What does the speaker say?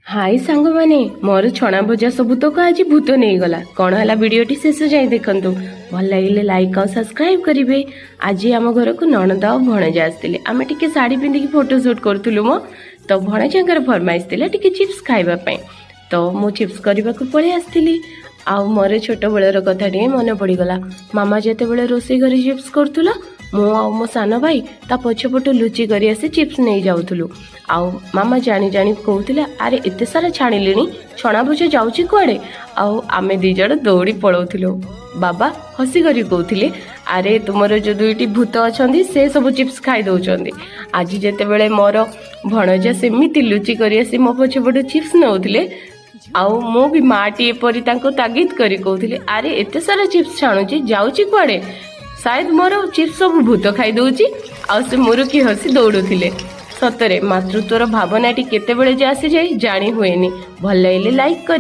हाय सांग माने मोर छणा भजा सबुतक आज भूत नहीं गला कौन है वीडियोटी शेष जाए देखंतु भल लगे लाइक और सब्सक्राइब करेंगे। आज आम घर को ननद और भणजा आसते आम टे शाढ़ी पिंधिकी फोटो सुट करूँ मो तो भणजा फरमाइश टे चिप्स खावाई तो मु चिप्स करने को पलि आसती आ मोर छोट बेलर कथा टे मन पड़गला। मामा जिते बड़े रोषे घरे चिप्स करूला मु आ मो सान भाई ता पछपटू लुचि कर आसी चिप्स नहीं जाऊलु। आउ मामा जानी जानी कहते अरे एत सारा छाणिले छणा भुजा जाऊँगी कुआड़े आउ आमे दी जण दौड़ी पलाऊलु। बाबा हसी कर कहते अरे तुमर जो दुईटी भूत अच्छा से सब चिप्स खाई दौरान आज जिते बड़े मोर भणजा सेमती लुचि कर आसी मो पछपटू चिप्स नौले आउ मु भी माटी एपरी तागिद करी कहते अरे एत सारा चिप्स छाणुची जाऊँगी कुआड़े शायद मोर चिप्स सब भूत खाई दौची आ से मुरुकी हसी दौड़ुले। सतरे मातृत्वर भावनाटी केतेबेले जे आसी जाए जानी हुएनी। भल लगे लाइक करी।